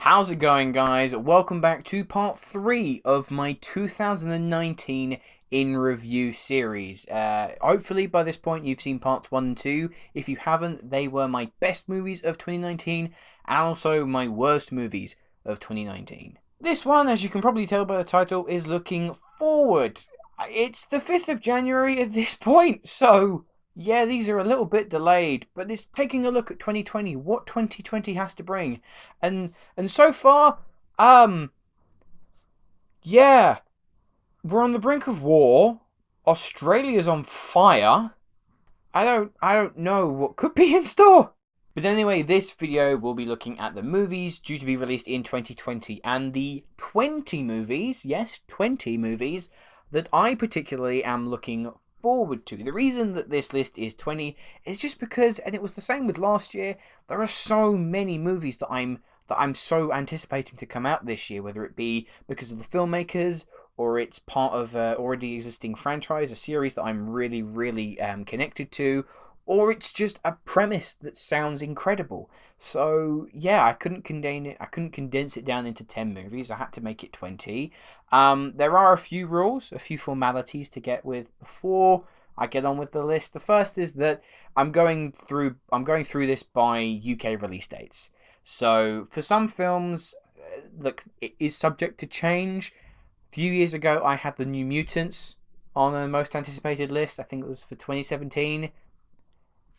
How's it going, guys? Welcome back to part 3 of my 2019 in review series. Hopefully by this point you've seen parts 1 and 2. If you haven't, they were my best movies of 2019 and also my worst movies of 2019. This one, as you can probably tell by the title, is looking forward. It's the 5th of January at this point, so yeah, these are a little bit delayed, but it's taking a look at 2020, what 2020 has to bring. And so far, yeah, we're on the brink of war. Australia's on fire. I don't know what could be in store. But anyway, this video will be looking at the movies due to be released in 2020 and the 20 movies, yes, 20 movies that I particularly am looking forward to. The reason that this list is 20 is just because, and it was the same with last year, there are so many movies that I'm so anticipating to come out this year, whether it be because of the filmmakers or it's part of an already existing franchise, a series that I'm really connected to, or it's just a premise that sounds incredible. So yeah, I couldn't condense it down into 10 movies. I had to make it 20. There are a few rules, a few formalities to get with before I get on with the list. The first is that I'm going through this by UK release dates. So for some films, look, it is subject to change. A few years ago, I had the New Mutants on a most anticipated list. I think it was for 2017.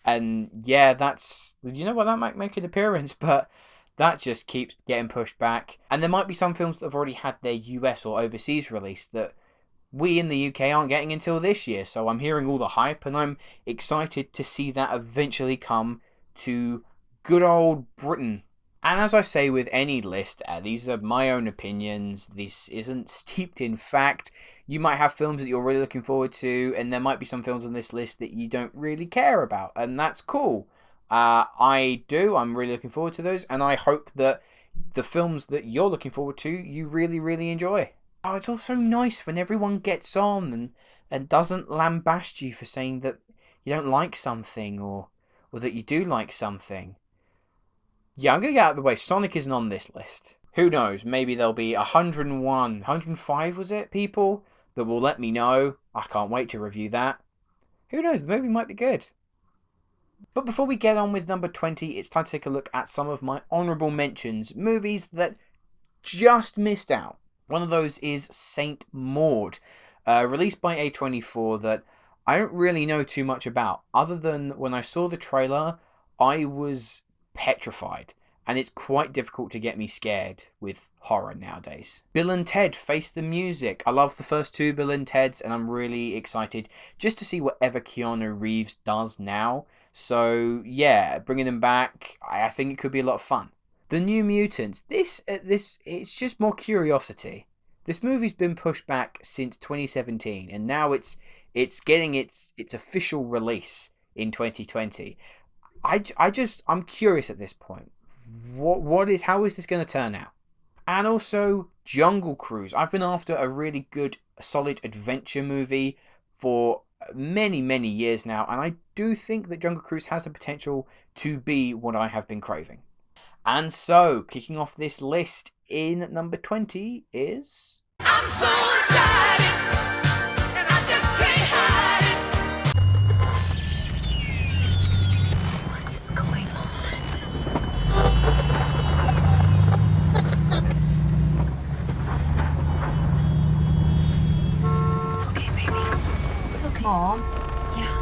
And yeah, that's, that might make an appearance, but that just keeps getting pushed back. And there might be some films that have already had their US or overseas release that we in the UK aren't getting until this year. So I'm hearing all the hype and I'm excited to see that eventually come to good old Britain. And as I say with any list, these are my own opinions. This isn't steeped in fact. You might have films that you're really looking forward to, and there might be some films on this list that you don't really care about, and that's cool. I do. I'm really looking forward to those, and I hope that the films that you're looking forward to, you really enjoy. Oh, it's also nice when everyone gets on and doesn't lambaste you for saying that you don't like something or that you do like something. Yeah, I'm going to get out of the way. Sonic isn't on this list. Who knows? Maybe there'll be 101, 105 was it, people that will let me know. I can't wait to review that. Who knows? The movie might be good. But before we get on with number 20, it's time to take a look at some of my honourable mentions. Movies that just missed out. One of those is Saint Maud, released by A24, that I don't really know too much about. Other than when I saw the trailer, I was petrified, and it's quite difficult to get me scared with horror nowadays. Bill and Ted Face the Music. I love the first two Bill and Teds, and I'm really excited just to see whatever Keanu Reeves does now. So yeah, bringing them back, I think it could be a lot of fun. The New Mutants. This it's just more curiosity. This movie's been pushed back since 2017, and now it's getting its official release in 2020. I'm curious at this point. How is this going to turn out? And also Jungle Cruise. I've been after a really good, solid adventure movie for many years now, and I do think that Jungle Cruise has the potential to be what I have been craving. And so, kicking off this list in number 20 is... I'm so excited, and I just can't hide it. What is going on? It's okay, baby. It's okay. Mom? Yeah.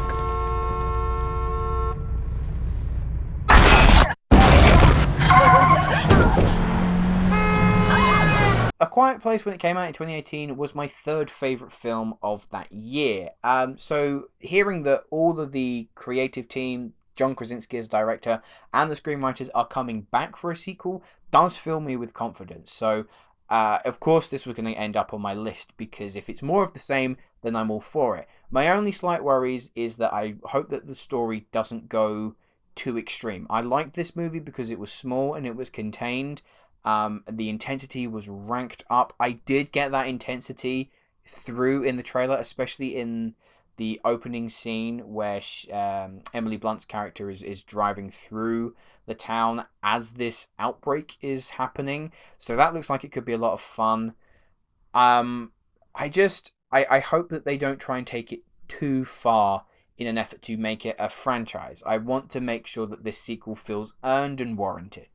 A Quiet Place, when it came out in 2018, was my third favourite film of that year. So hearing that all of the creative team, John Krasinski as director, and the screenwriters are coming back for a sequel does fill me with confidence. So, of course, this was going to end up on my list, because if it's more of the same, then I'm all for it. My only slight worries is that I hope that the story doesn't go too extreme. I liked this movie because it was small and it was contained. The intensity was ranked up. I did get that intensity through in the trailer, especially in the opening scene where Emily Blunt's character is driving through the town as this outbreak is happening. So that looks like it could be a lot of fun. I hope that they don't try and take it too far in an effort to make it a franchise. I want to make sure that this sequel feels earned and warranted.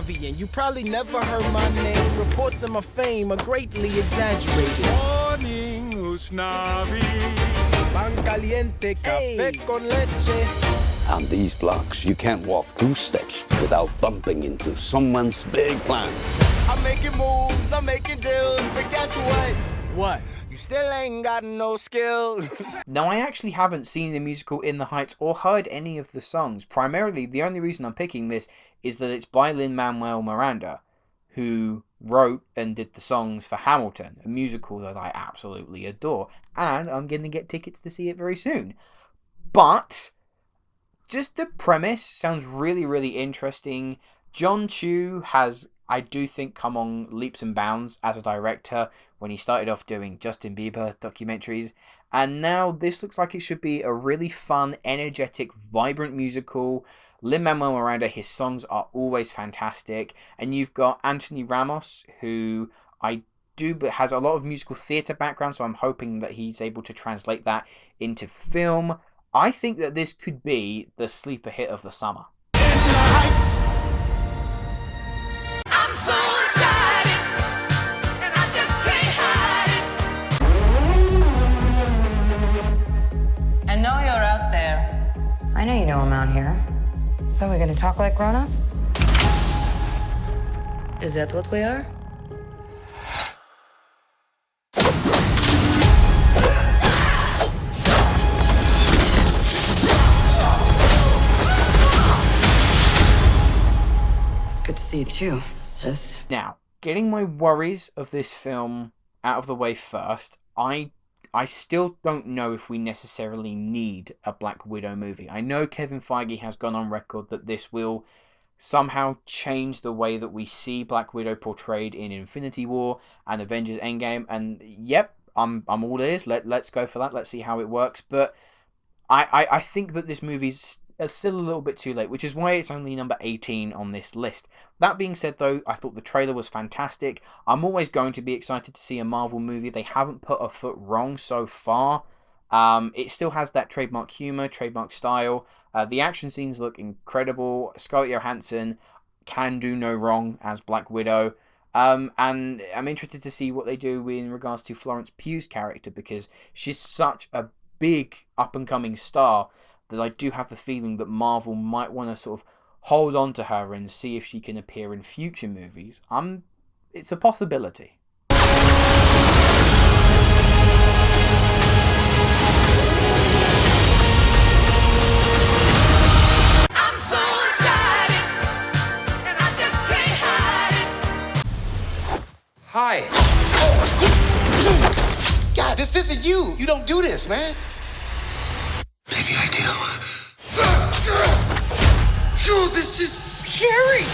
And you probably never heard my name. Reports of my fame are greatly exaggerated. Morning, Usnavi. Pan caliente, café con leche. On these blocks, you can't walk 2 steps without bumping into someone's big plan. I'm making moves, I'm making deals, but guess what? What? You still ain't got no skills. Now, I actually haven't seen the musical In the Heights or heard any of the songs. Primarily, the only reason I'm picking this is that it's by Lin-Manuel Miranda, who wrote and did the songs for Hamilton, a musical that I absolutely adore, and I'm going to get tickets to see it very soon. But just the premise sounds really, really interesting. John Chu has, I do think, come on leaps and bounds as a director when he started off doing Justin Bieber documentaries. And now this looks like it should be a really fun, energetic, vibrant musical. Lin-Manuel Miranda, his songs are always fantastic. And you've got Anthony Ramos, who but has a lot of musical theatre background, so I'm hoping that he's able to translate that into film. I think that this could be the sleeper hit of the summer. I know you're out there. I know you know I'm out here. So we're gonna talk like grown-ups? Is that what we are? It's good to see you too, sis. Now, getting my worries of this film out of the way first, I still don't know if we necessarily need a Black Widow movie. I know Kevin Feige has gone on record that this will somehow change the way that we see Black Widow portrayed in Infinity War and Avengers Endgame, and yep, I'm all ears. Let's go for that. Let's see how it works. But I think that this movie's still a little bit too late, which is why it's only number 18 on this list. That being said, though, I thought the trailer was fantastic. I'm always going to be excited to see a Marvel movie. They haven't put a foot wrong so far. It still has that trademark humor, trademark style. The action scenes look incredible. Scarlett Johansson can do no wrong as Black Widow. And I'm interested to see what they do in regards to Florence Pugh's character, because she's such a big up-and-coming star that I do have the feeling that Marvel might want to sort of hold on to her and see if she can appear in future movies. It's a possibility. Hi. God, this isn't you. You don't do this, man. Maybe I do. Dude, this is scary.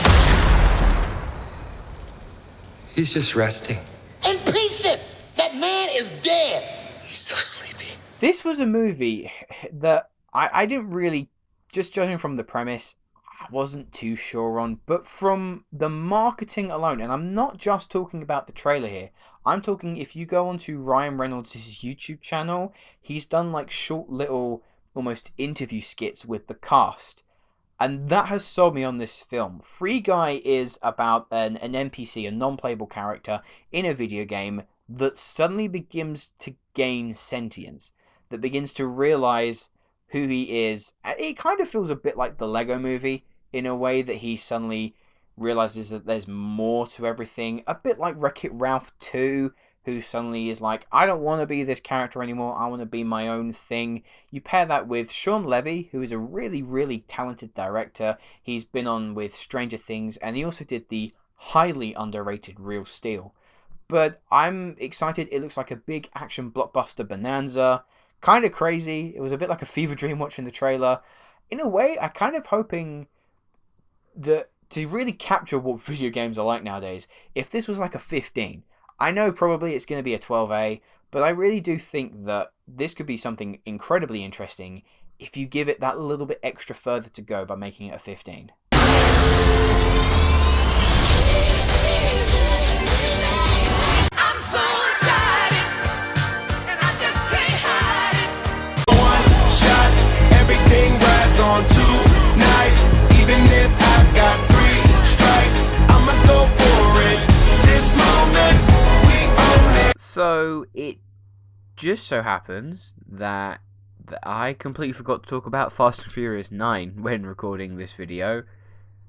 He's just resting. In pieces. That man is dead. He's so sleepy. This was a movie that I didn't really, just judging from the premise, I wasn't too sure on, but from the marketing alone, and I'm not just talking about the trailer here, I'm talking if you go onto Ryan Reynolds' YouTube channel, he's done like short little almost interview skits with the cast, and that has sold me on this film. Free Guy is about an NPC, a non-playable character in a video game that suddenly begins to gain sentience, that begins to realize who he is. It kind of feels a bit like the Lego Movie in a way that he suddenly realizes that there's more to everything. A bit like Wreck-It Ralph 2, who suddenly is like, I don't want to be this character anymore, I want to be my own thing. You pair that with Shawn Levy, who is a really, really talented director. He's been on with Stranger Things, and he also did the highly underrated Real Steel. But I'm excited. It looks like a big action blockbuster bonanza. kind of crazy. It was a bit like a fever dream watching the trailer. In a way, I kind of hoping that to really capture what video games are like nowadays, if this was like a 15, I know probably it's going to be a 12A, but I really do think that this could be something incredibly interesting if you give it that little bit extra further to go by making it a 15. Everything rides on tonight. Even if I've got 3 strikes, I'ma go for it. This moment, we own it. So it just so happens that I completely forgot to talk about Fast and Furious 9 when recording this video.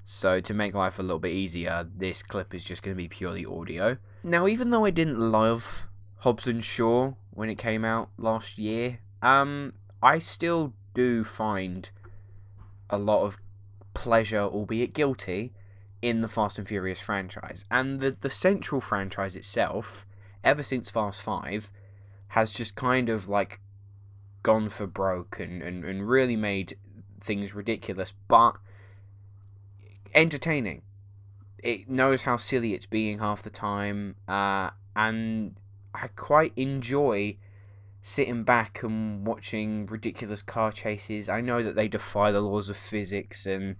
So to make life a little bit easier, this clip is just going to be purely audio. Now, even though I didn't love Hobbs and Shaw when it came out last year, I still do find a lot of pleasure, albeit guilty, in the Fast and Furious franchise. And the central franchise itself, ever since Fast 5, has just kind of like gone for broke and really made things ridiculous, but entertaining. It knows how silly it's being half the time, and I quite enjoy sitting back and watching ridiculous car chases. I know that they defy the laws of physics and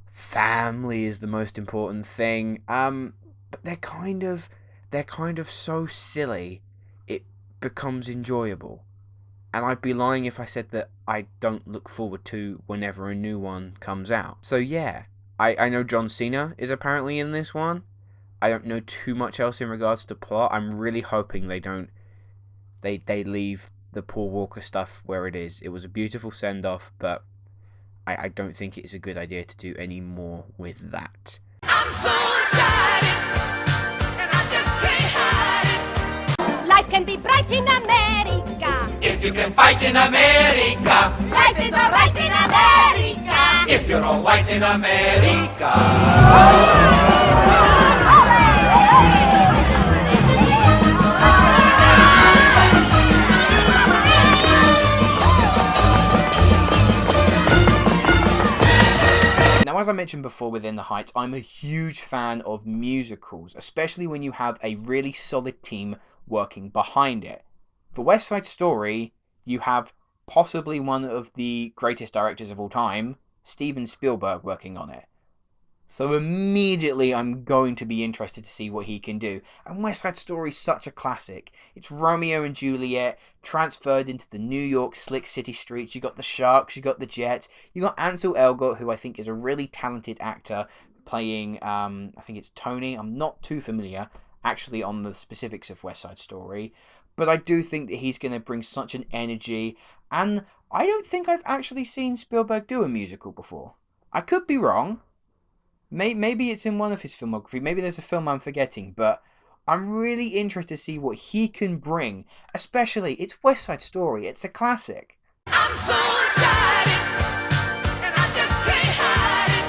family is the most important thing, but they're kind of so silly it becomes enjoyable. And I'd be lying if I said that I don't look forward to whenever a new one comes out. So yeah, I know John Cena is apparently in this one. I don't know too much else in regards to plot. I'm really hoping they don't they leave the Paul Walker stuff where it is. It was a beautiful send-off, but I don't think it's a good idea to do any more with that. I'm so excited, and I just can't hide it. Life can be bright in America. If you can fight in America, Life is alright in America. if you're all white in America. Now, as I mentioned before within the Heights, I'm a huge fan of musicals, especially when you have a really solid team working behind it. For West Side Story, you have possibly one of the greatest directors of all time, Steven Spielberg, working on it. So immediately I'm going to be interested to see what he can do. And West Side Story is such a classic. It's Romeo and Juliet transferred into the New York slick city streets. You got the Sharks, you got the Jets, you got Ansel Elgort, who I think is a really talented actor, playing, I think it's Tony. I'm not too familiar, actually, on the specifics of West Side Story. But I do think that he's going to bring such an energy. And I don't think I've actually seen Spielberg do a musical before. I could be wrong. Maybe it's in one of his filmography. Maybe there's a film I'm forgetting. But I'm really interested to see what he can bring. Especially, it's West Side Story. It's a classic. I'm so excited, and I just can't hide it.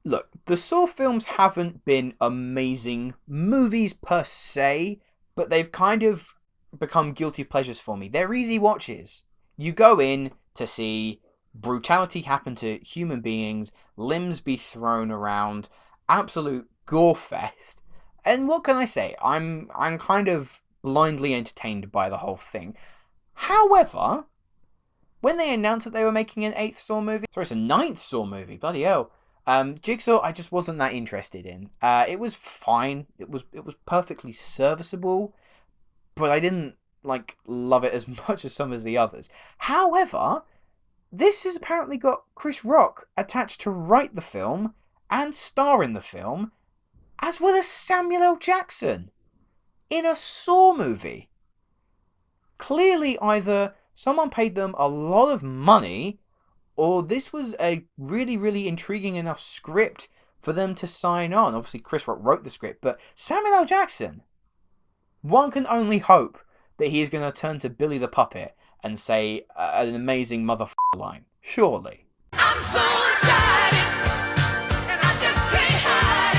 Look, the Saw films haven't been amazing movies per se, but they've kind of become guilty pleasures for me. They're easy watches. You go in to see brutality happen to human beings, limbs be thrown around, absolute gore fest. And what can I say? I'm kind of blindly entertained by the whole thing. However, when they announced that they were making an 8th Saw movie, sorry, it's a 9th Saw movie, bloody hell. Jigsaw, I just wasn't that interested in. It was fine. It was perfectly serviceable, but I didn't love it as much as some of the others. However, this has apparently got Chris Rock attached to write the film and star in the film, as well as Samuel L. Jackson in a Saw movie. Clearly, either someone paid them a lot of money, or this was a really, really intriguing enough script for them to sign on. Obviously, Chris Rock wrote the script, but Samuel L. Jackson, one can only hope that he is going to turn to Billy the Puppet and say an amazing motherfucker line. Surely. I'm so excited, and I just can't hide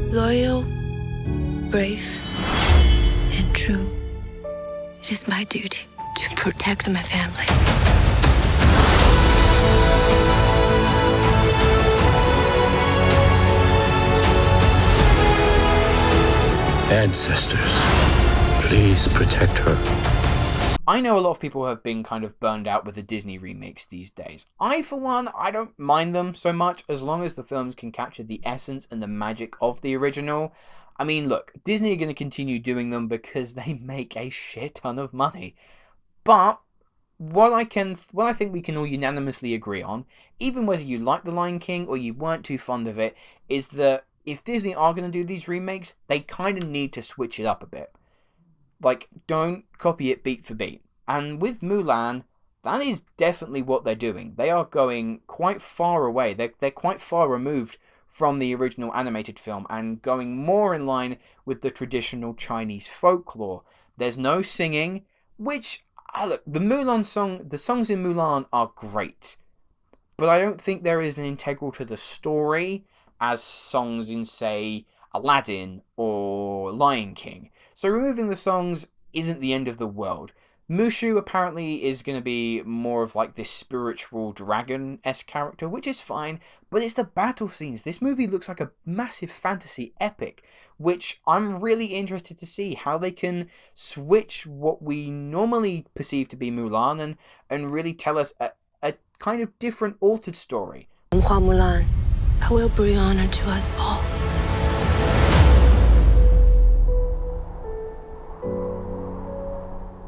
it. Loyal, brave, and true. It is my duty to protect my family. Ancestors, please protect her. I know a lot of people have been kind of burned out with the Disney remakes these days. I, for one, I don't mind them so much as long as the films can capture the essence and the magic of the original. I mean, look, Disney are going to continue doing them because they make a shit ton of money. But what I think we can all unanimously agree on, even whether you like The Lion King or you weren't too fond of it, is that if Disney are going to do these remakes, they kind of need to switch it up a bit. Like, don't copy it beat for beat. And with Mulan, that is definitely what they're doing. They are going quite far away. They're quite far removed from the original animated film and going more in line with the traditional Chinese folklore. There's no singing, which, look, the songs in Mulan are great. But I don't think they're as integral to the story as songs in, say, Aladdin or Lion King. So removing the songs isn't the end of the world. Mushu apparently is going to be more of like this spiritual dragon-esque character, which is fine, but it's the battle scenes. This movie looks like a massive fantasy epic, which I'm really interested to see how they can switch what we normally perceive to be Mulan and really tell us a kind of different altered story. Mulan, I will bring honor to us all.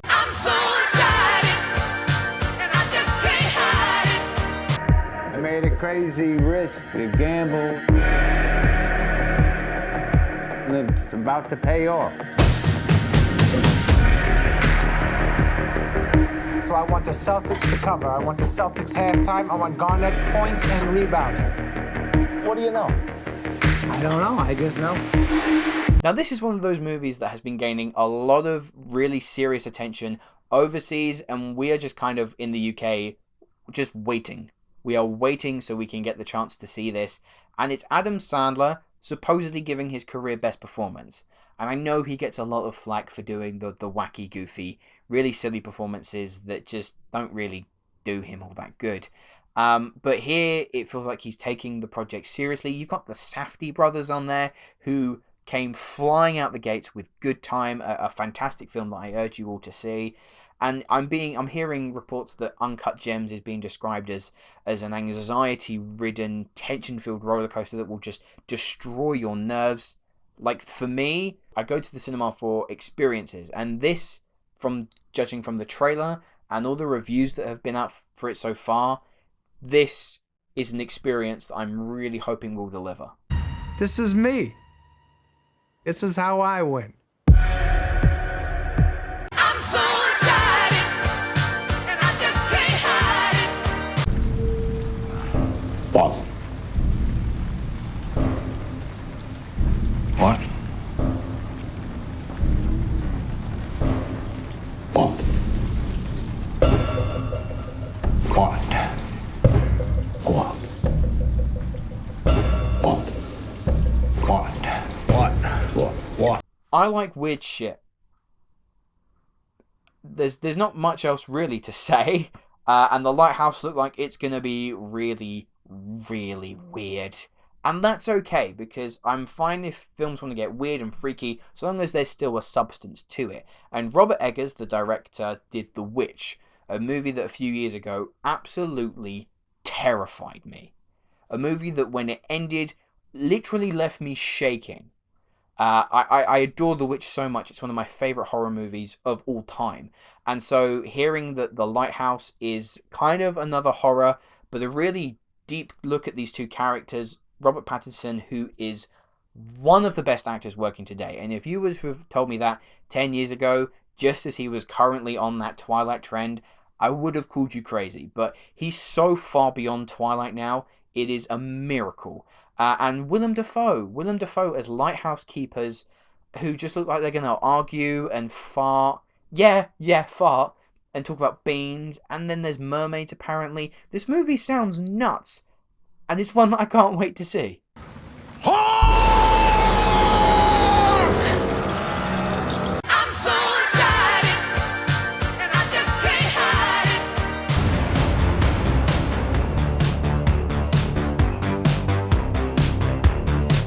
I'm so excited, and I just can't hide it. I made a crazy risk, a gamble, and it's about to pay off. So I want the Celtics to cover. I want the Celtics halftime. I want Garnett points and rebounds. What do you know? I don't know. I just know. Now, this is one of those movies that has been gaining a lot of really serious attention overseas, and we are just kind of in the UK just waiting. We are waiting so we can get the chance to see this, and it's Adam Sandler supposedly giving his career best performance. And I know he gets a lot of flack for doing the wacky, goofy, really silly performances that just don't really do him all that good. But here, it feels like he's taking the project seriously. You've got the Safdie brothers on there, who came flying out the gates with Good Time, a fantastic film that I urge you all to see. And I'm hearing reports that Uncut Gems is being described as an anxiety-ridden, tension-filled roller coaster that will just destroy your nerves. Like, for me, I go to the cinema for experiences, and this, from judging from the trailer and all the reviews that have been out for it so far, this is an experience that I'm really hoping will deliver. This is me. This is how I win. I'm so excited, and I just can't hide it. What? What? What? What? What? What? What? I like weird shit. There's not much else really to say, and the lighthouse looked like it's gonna be really, really weird. And that's okay, because I'm fine if films want to get weird and freaky, so long as there's still a substance to it. And Robert Eggers, the director, did The Witch, a movie that a few years ago absolutely terrified me. A movie that, when it ended, literally left me shaking. I adore The Witch so much. It's one of my favourite horror movies of all time. And so hearing that The Lighthouse is kind of another horror, but a really deep look at these two characters, Robert Pattinson, who is one of the best actors working today. And if you would have told me that 10 years ago, just as he was currently on that Twilight trend, I would have called you crazy. But he's so far beyond Twilight now, it is a miracle. And Willem Dafoe as lighthouse keepers who just look like they're going to argue and fart. Yeah, fart. And talk about beans. And then there's mermaids, apparently. This movie sounds nuts. And it's one that I can't wait to see.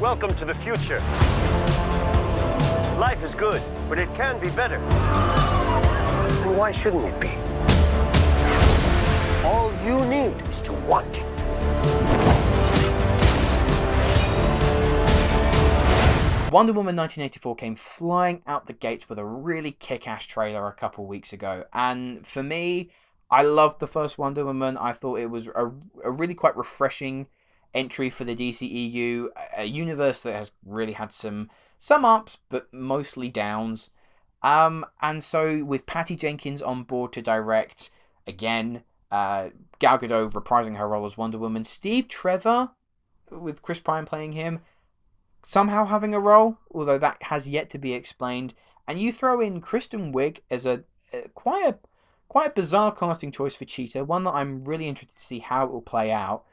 Welcome to the future. Life is good, but it can be better. And why shouldn't it be? All you need is to want it. Wonder Woman 1984 came flying out the gates with a really kick-ass trailer a couple weeks ago. And for me, I loved the first Wonder Woman. I thought it was a really quite refreshing entry for the DCEU, a universe that has really had some ups, but mostly downs. And so with Patty Jenkins on board to direct, again, Gal Gadot reprising her role as Wonder Woman, Steve Trevor, with Chris Pine playing him, somehow having a role, although that has yet to be explained. And you throw in Kristen Wiig as a quite a bizarre casting choice for Cheetah, one that I'm really interested to see how it will play out.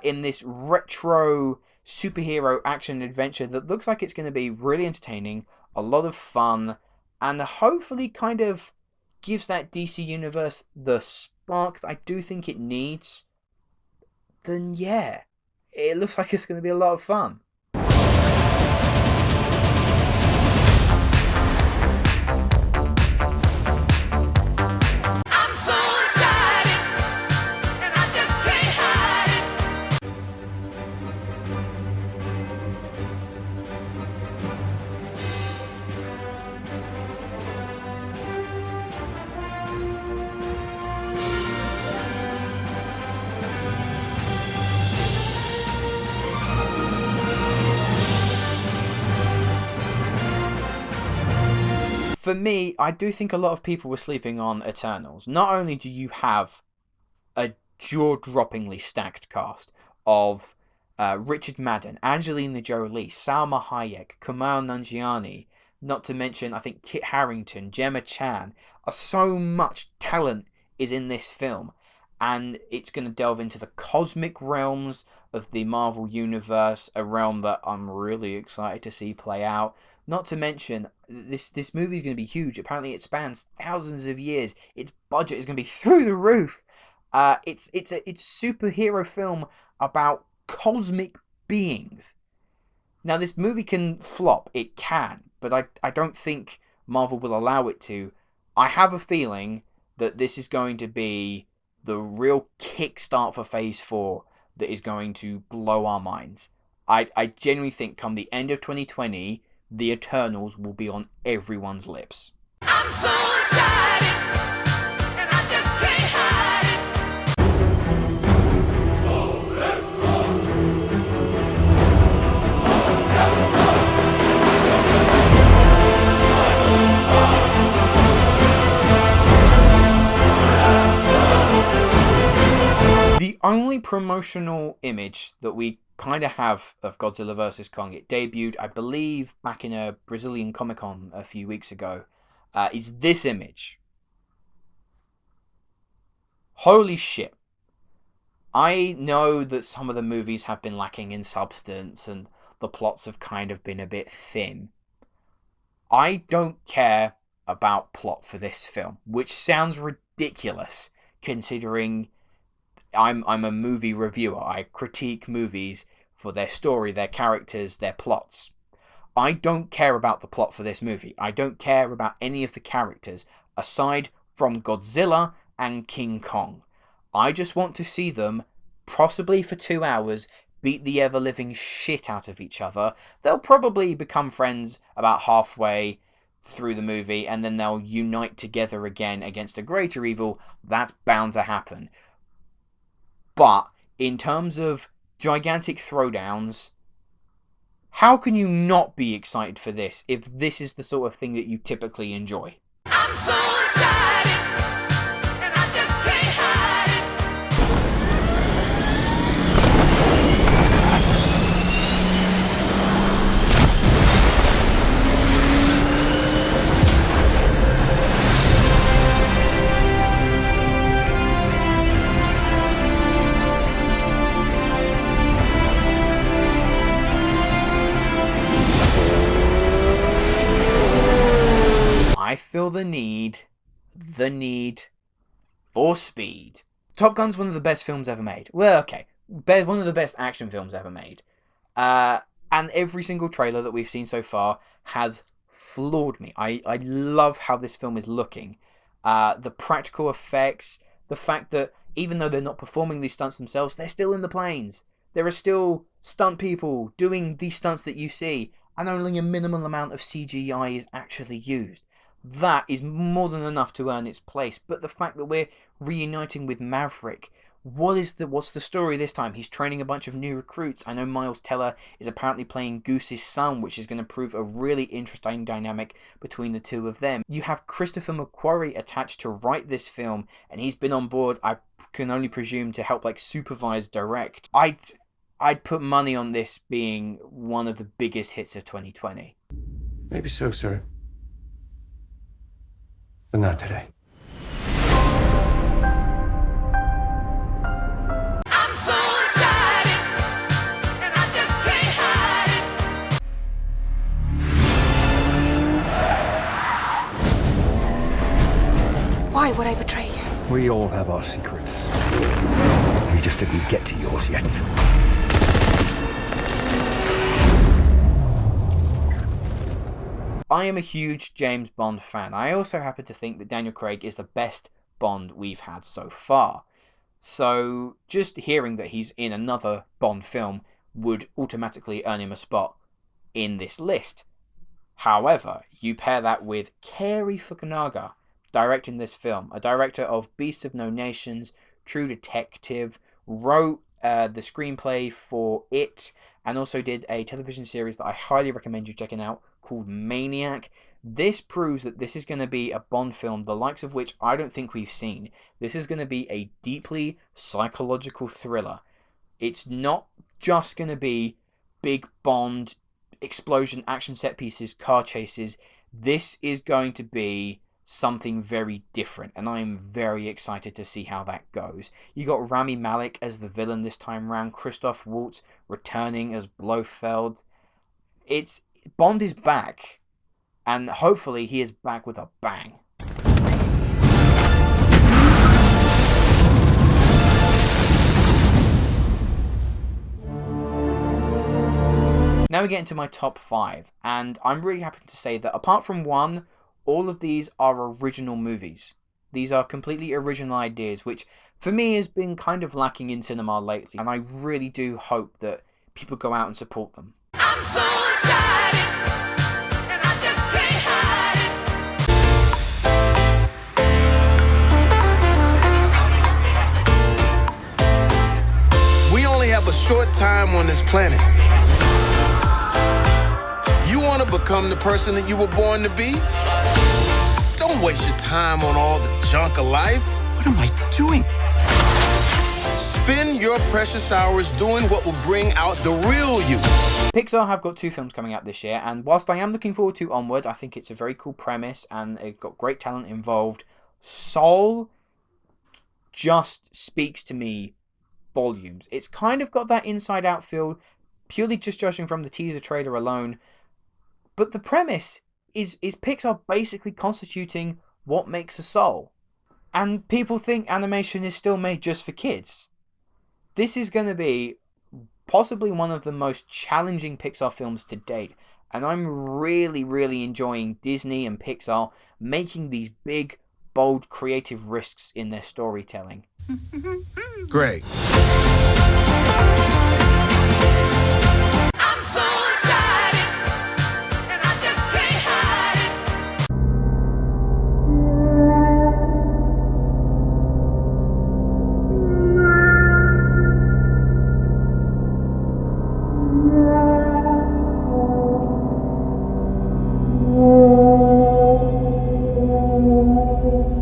In this retro superhero action adventure that looks like it's going to be really entertaining, a lot of fun, and hopefully kind of gives that DC universe the spark that I do think it needs, then yeah, it looks like it's going to be a lot of fun. For me, I do think a lot of people were sleeping on Eternals. Not only do you have a jaw-droppingly stacked cast of Richard Madden, Angelina Jolie, Salma Hayek, Kumail Nanjiani, not to mention, I think, Kit Harington, Gemma Chan. So much talent is in this film. And it's going to delve into the cosmic realms of the Marvel Universe, a realm that I'm really excited to see play out. Not to mention, this movie is going to be huge. Apparently, it spans thousands of years. Its budget is going to be through the roof. It's a superhero film about cosmic beings. Now, this movie can flop. It can, but I don't think Marvel will allow it to. I have a feeling that this is going to be the real kickstart for Phase 4 that is going to blow our minds. I genuinely think come the end of 2020, the Eternals will be on everyone's lips. I'm so excited, and I just can't hide it. The only promotional image that we kind of have of Godzilla vs. Kong, it debuted, I believe, back in a Brazilian Comic-Con a few weeks ago, is this image. Holy shit. I know that some of the movies have been lacking in substance and the plots have kind of been a bit thin. I don't care about plot for this film, which sounds ridiculous considering I'm a movie reviewer. I critique movies for their story, their characters, their plots. I don't care about the plot for this movie. I don't care about any of the characters aside from Godzilla and King Kong. I just want to see them, possibly for 2 hours, beat the ever-living shit out of each other. They'll probably become friends about halfway through the movie, and then they'll unite together again against a greater evil. That's bound to happen. But in terms of gigantic throwdowns, how can you not be excited for this if this is the sort of thing that you typically enjoy? I'm so excited, and I just feel the need for speed. Top Gun's one of the best films ever made. Well, okay, one of the best action films ever made. And every single trailer that we've seen so far has floored me. I love how this film is looking. The practical effects, the fact that even though they're not performing these stunts themselves, they're still in the planes. There are still stunt people doing these stunts that you see, and only a minimal amount of CGI is actually used. That is more than enough to earn its place. But the fact that we're reuniting with Maverick, what's the story this time? He's training a bunch of new recruits. I know Miles Teller is apparently playing Goose's son, which is going to prove a really interesting dynamic between the two of them. You have Christopher McQuarrie attached to write this film, and he's been on board, I can only presume, to help like supervise direct. I'd put money on this being one of the biggest hits of 2020. Maybe so, sir. But not today. Why would I betray you? We all have our secrets. We just didn't get to yours yet. I am a huge James Bond fan. I also happen to think that Daniel Craig is the best Bond we've had so far. So just hearing that he's in another Bond film would automatically earn him a spot in this list. However, you pair that with Cary Fukunaga directing this film, a director of Beasts of No Nations, True Detective, wrote the screenplay for It, and also did a television series that I highly recommend you checking out called Maniac. This proves that this is going to be a Bond film, the likes of which I don't think we've seen. This is going to be a deeply psychological thriller. It's not just going to be big Bond explosion, action set pieces, car chases. This is going to be something very different, and I'm very excited to see how that goes. You got Rami Malek as the villain this time round, Christoph Waltz returning as Blofeld. Bond is back, and hopefully he is back with a bang. Now we get into my top 5, and I'm really happy to say that apart from one, all of these are original movies. These are completely original ideas, which for me has been kind of lacking in cinema lately, and I really do hope that people go out and support them. I'm so excited, and I just can't hide it. We only have a short time on this planet. You want to become the person that you were born to be? Don't waste your time on all the junk of life. What am I doing? Spend your precious hours doing what will bring out the real you. Pixar have got 2 films coming out this year, and whilst I am looking forward to Onward, I think it's a very cool premise and it's got great talent involved. Soul just speaks to me volumes. It's kind of got that Inside Out feel, purely just judging from the teaser trailer alone. But the premise is Pixar basically constituting what makes a soul. And people think animation is still made just for kids. This is going to be possibly one of the most challenging Pixar films to date. And I'm really, really enjoying Disney and Pixar making these big, bold, creative risks in their storytelling. Great.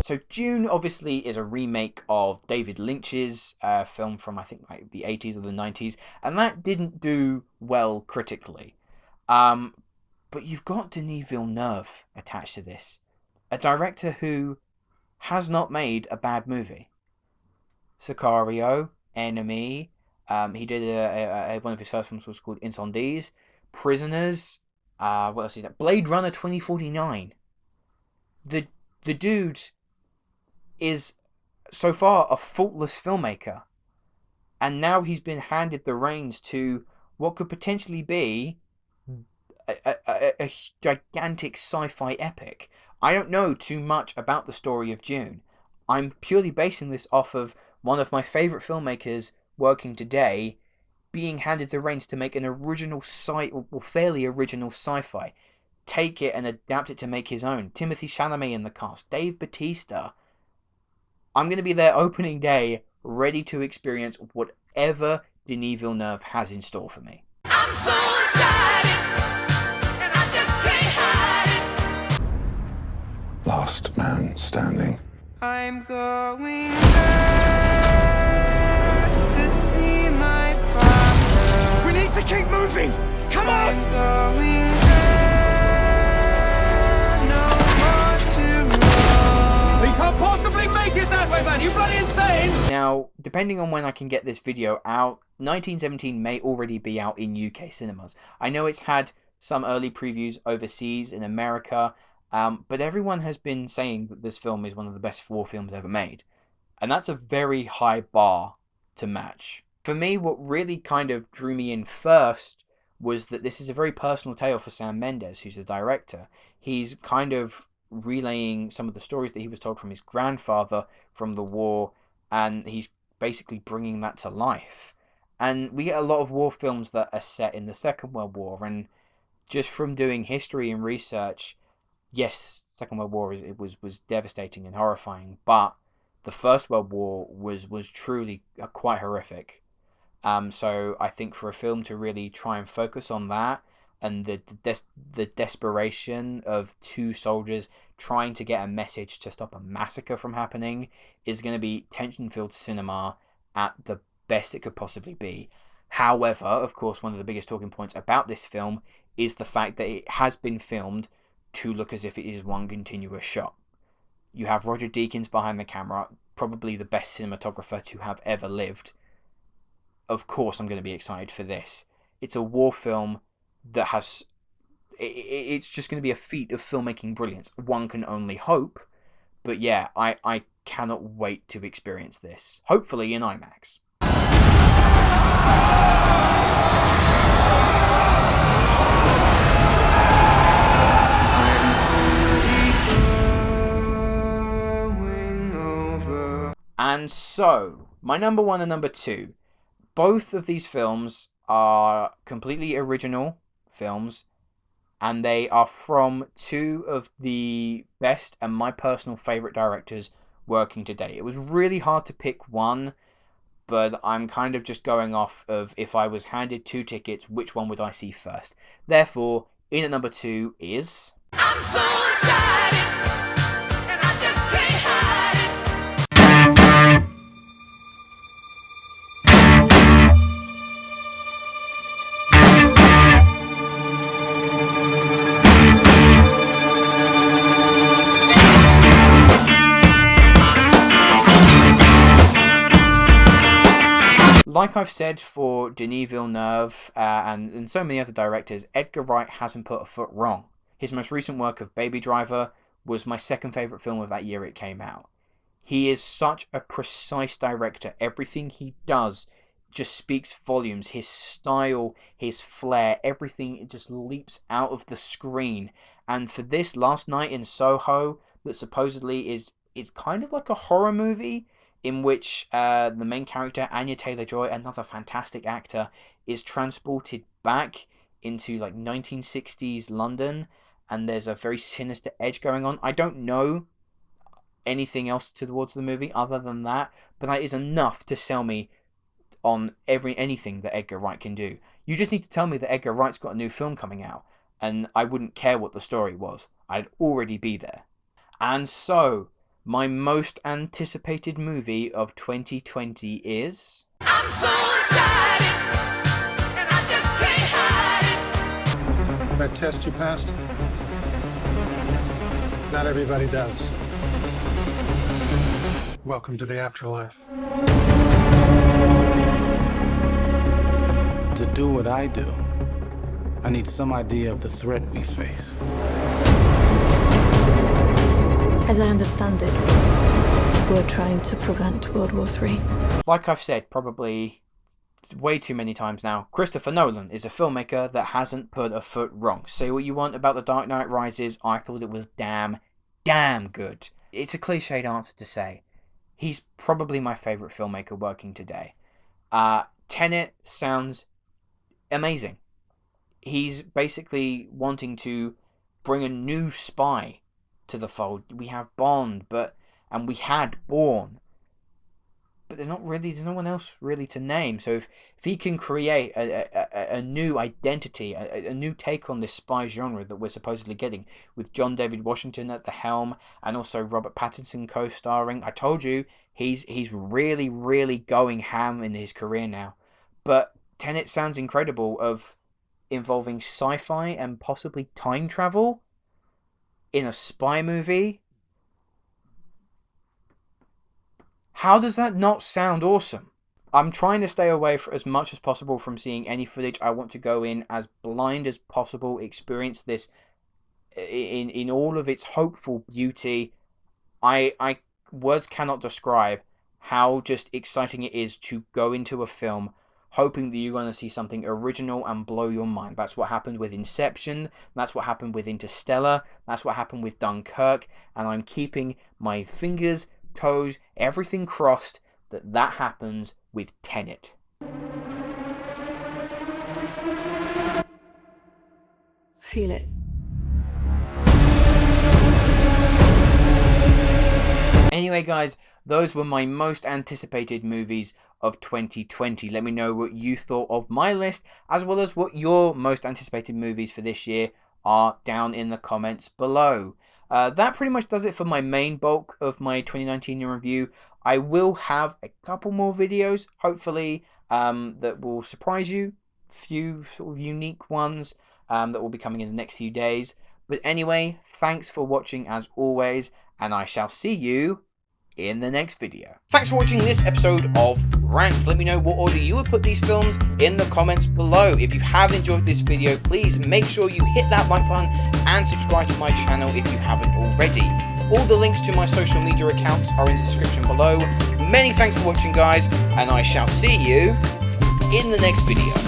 So Dune obviously is a remake of David Lynch's film from I think like the 80s or the 90s, and that didn't do well critically. But you've got Denis Villeneuve attached to this, a director who has not made a bad movie. Sicario, Enemy, he did one of his first films was called Incendies, Prisoners, what else is that? Blade Runner 2049. the dude is so far a faultless filmmaker, and now he's been handed the reins to what could potentially be a gigantic sci-fi epic. I don't know too much about the story of Dune. I'm purely basing this off of one of my favourite filmmakers working today being handed the reins to make an original fairly original sci-fi. Take it and adapt it to make his own. Timothée Chalamet in the cast. Dave Bautista. I'm going to be there opening day, ready to experience whatever Denis Villeneuve has in store for me. I'm so excited, and I just can't hide it. Last man standing. I'm going back to see my father. We need to keep moving! Come on! I'm going there, no more to run. We can't possibly make it that way, man! You bloody insane! Now, depending on when I can get this video out, 1917 may already be out in UK cinemas. I know it's had some early previews overseas in America, but everyone has been saying that this film is one of the best war films ever made. And that's a very high bar to match. For me, what really kind of drew me in first was that this is a very personal tale for Sam Mendes, who's the director. He's kind of relaying some of the stories that he was told from his grandfather from the war, and he's basically bringing that to life. And we get a lot of war films that are set in the Second World War, and just from doing history and research, yes, Second World War was devastating and horrifying, but the First World War was truly quite horrific. So I think for a film to really try and focus on that and the desperation of two soldiers trying to get a message to stop a massacre from happening is going to be tension-filled cinema at the best it could possibly be. However, of course, one of the biggest talking points about this film is the fact that it has been filmed to look as if it is one continuous shot. You have Roger Deakins behind the camera, probably the best cinematographer to have ever lived. Of course I'm going to be excited for this. It's a war film that has... It's just going to be a feat of filmmaking brilliance. One can only hope. But yeah, I cannot wait to experience this. Hopefully in IMAX. And so, my number one and number two. Both of these films are completely original films, and they are from two of the best and my personal favourite directors working today. It was really hard to pick one, but I'm kind of just going off of if I was handed two tickets, which one would I see first? Therefore, in at number two is... I'm so excited, and I just can't hide it. Like I've said for Denis Villeneuve and so many other directors, Edgar Wright hasn't put a foot wrong. His most recent work of Baby Driver was my second favourite film of that year it came out. He is such a precise director. Everything he does just speaks volumes. His style, his flair, everything just leaps out of the screen. And for this Last Night in Soho, that supposedly is kind of like a horror movie, in which the main character, Anya Taylor-Joy, another fantastic actor, is transported back into like 1960s London, and there's a very sinister edge going on. I don't know anything else towards the movie other than that, but that is enough to sell me on anything that Edgar Wright can do. You just need to tell me that Edgar Wright's got a new film coming out, and I wouldn't care what the story was. I'd already be there. And so, my most anticipated movie of 2020 is... I'm so excited, and I just can't hide it. That test you passed? Not everybody does. Welcome to the afterlife. To do what I do, I need some idea of the threat we face. As I understand it, we're trying to prevent World War III. Like I've said probably way too many times now, Christopher Nolan is a filmmaker that hasn't put a foot wrong. Say what you want about The Dark Knight Rises, I thought it was damn good. It's a cliched answer to say. He's probably my favourite filmmaker working today. Tenet sounds amazing. He's basically wanting to bring a new spy to the fold. We have Bond, and we had Bourne. But there's no one else really to name. So if he can create a new identity, a new take on this spy genre that we're supposedly getting, with John David Washington at the helm and also Robert Pattinson co-starring, I told you he's really, really going ham in his career now. But Tenet sounds incredible, of involving sci-fi and possibly time travel in a spy movie. How does that not sound awesome? I'm trying to stay away for as much as possible from seeing any footage. I want to go in as blind as possible, experience this in all of its hopeful beauty. I words cannot describe how just exciting it is to go into a film hoping that you're going to see something original and blow your mind. That's what happened with Inception. That's what happened with Interstellar. That's what happened with Dunkirk. And I'm keeping my fingers, toes, everything crossed that happens with Tenet. Feel it. Anyway, guys, those were my most anticipated movies of 2020. Let me know what you thought of my list, as well as what your most anticipated movies for this year are down in the comments below. That pretty much does it for my main bulk of my 2019 year review. I will have a couple more videos, hopefully, that will surprise you. Few sort of unique ones that will be coming in the next few days. But anyway, thanks for watching as always, and I shall see you in the next video. Thanks for watching this episode of Ranked. Let me know what order you would put these films in the comments below. If you have enjoyed this video, please make sure you hit that like button and subscribe to my channel if you haven't already. All the links to my social media accounts are in the description below. Many thanks for watching, guys, and I shall see you in the next video.